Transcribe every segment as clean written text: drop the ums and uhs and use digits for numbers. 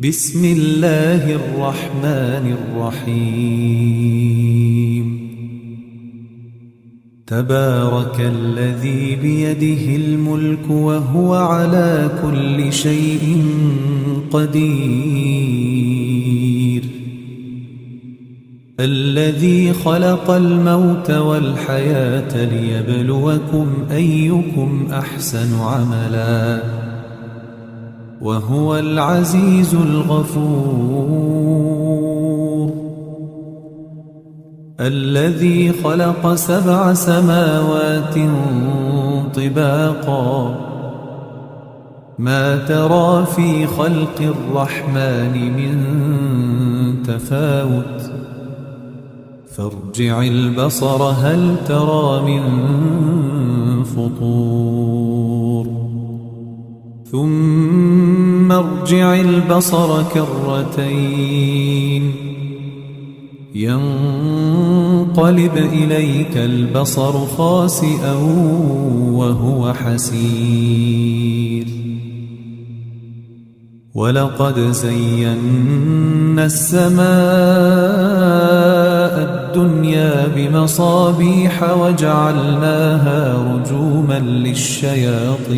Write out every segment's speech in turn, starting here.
بسم الله الرحمن الرحيم تبارك الذي بيده الملك وهو على كل شيء قدير الذي خلق الموت والحياة ليبلوكم أيكم أحسن عملا وهو العزيز الغفور الذي خلق 7 سماوات طباقا ما ترى في خلق الرحمن من تفاوت فارجع البصر هل ترى من فطور ثم ارجع البصر كرتين ينقلب إليك البصر خاسئا وهو حسير ولقد زينا السماء الدنيا بمصابيح وجعلناها رجوما للشياطين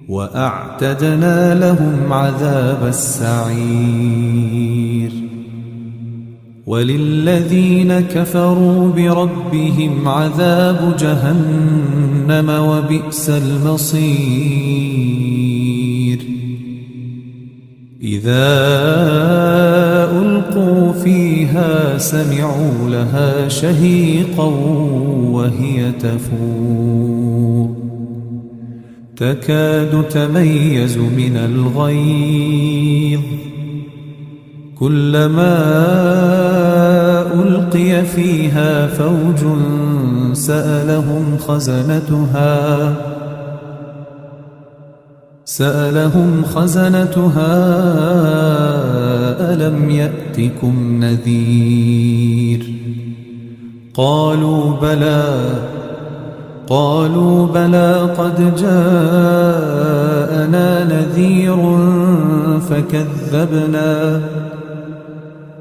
وأعتدنا لهم عذاب السعير وللذين كفروا بربهم عذاب جهنم وبئس المصير إذا ألقوا فيها سمعوا لها شهيقا وهي تفور تكاد تميز من الغيظ كلما ألقي فيها فوج سألهم خزنتها ألم يأتكم نذير قالوا بلى قد جاءنا نذير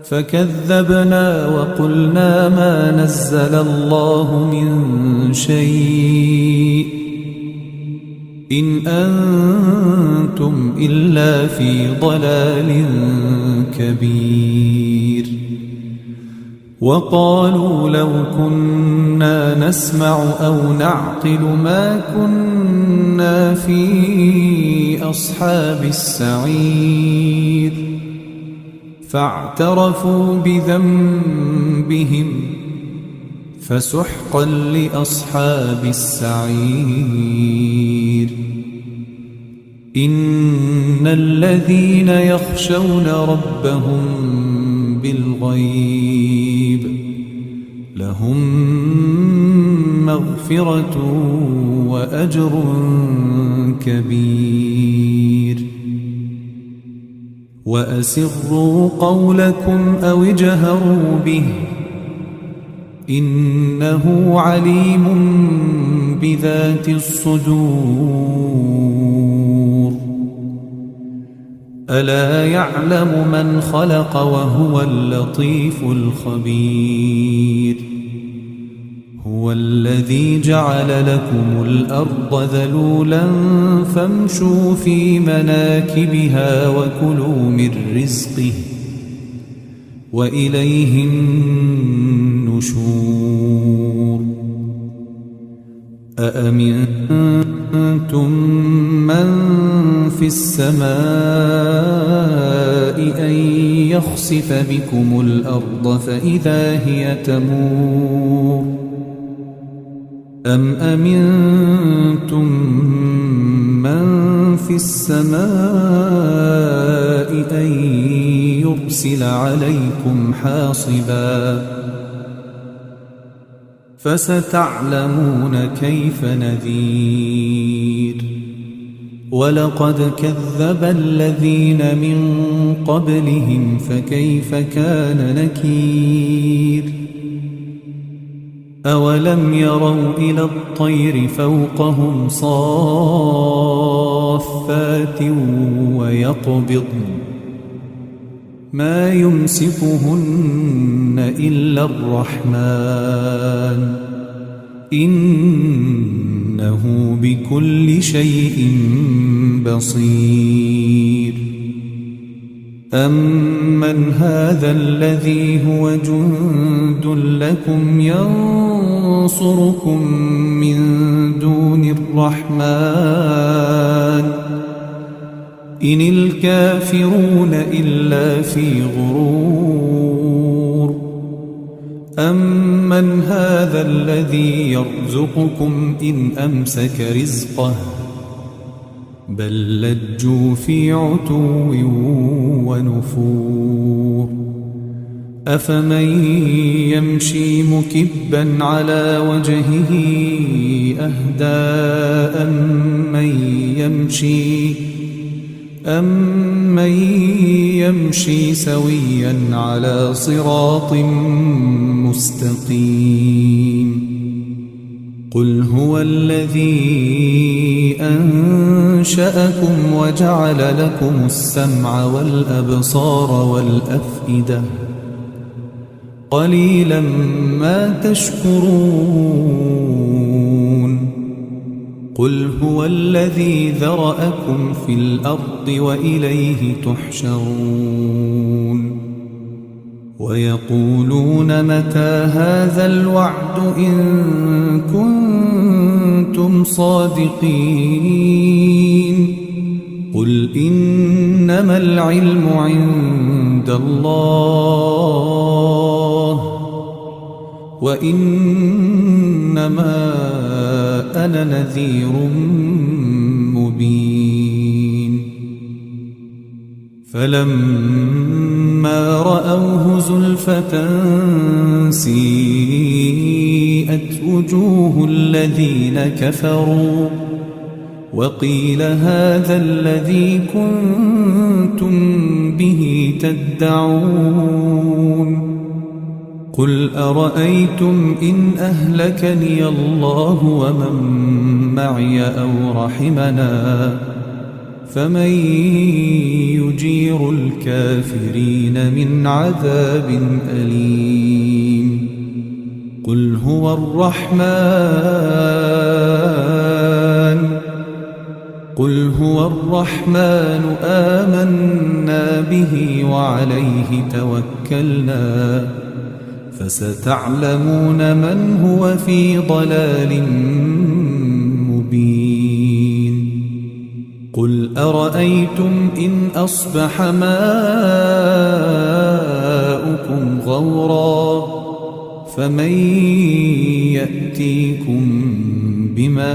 فكذبنا وقلنا ما نزل الله من شيء إن أنتم إلا في ضلال كبير وقالوا لو كنا نسمع أو نعقل ما كنا في أصحاب السعير فاعترفوا بذنبهم فسحقا لأصحاب السعير إن الذين يخشون ربهم بالغيب لهم مغفرة وأجر كبير وأسروا قولكم أو اجهروا به إنه عليم بذات الصدور ألا يعلم من خلق وهو اللطيف الخبير هو الذي جعل لكم الأرض ذلولا فامشوا في مناكبها وكلوا من رزقه وإليه النشور أأمنتم من في السماء أن يخسف بكم الأرض فإذا هي تمور أم أمنتم من في السماء أن يرسل عليكم حاصبا فستعلمون كيف نذير ولقد كذب الذين من قبلهم فكيف كان نكير أولم يروا إلى الطير فوقهم صافات صافات ويقبضن ما يمسكهن إلا الرحمن إنه بكل شيء بصير أمن هذا الذي هو جند لكم ينصركم من دون الرحمن إن الكافرون إلا في غرور أمن هذا الذي يرزقكم إن أمسك رزقه بل لجوا في عتو ونفور أفمن يمشي مكبا على وجهه أهدى أمن يمشي سويا على صراط مستقيم قل هو الذي أنشأكم وجعل لكم السمع والأبصار والأفئدة قليلا ما تشكرون قل هو الذي ذرأكم في الأرض وإليه تحشرون ويقولون متى هذا الوعد إن كنتم صادقين قل إنما العلم عند الله وإنما أنا نذير مبين فلما رأوه زلفة سيئت وجوه الذين كفروا وقيل هذا الذي كنتم به تدعون قل أرأيتم إن أهلكني الله ومن معي أو رحمنا فمن يجير الكافرين من عذاب أليم قل هو الرحمن آمنا به وعليه توكلنا فستعلمون من هو في ضلال مبين قل أرأيتم إن أصبح ماؤكم غورا فمن يأتيكم بماء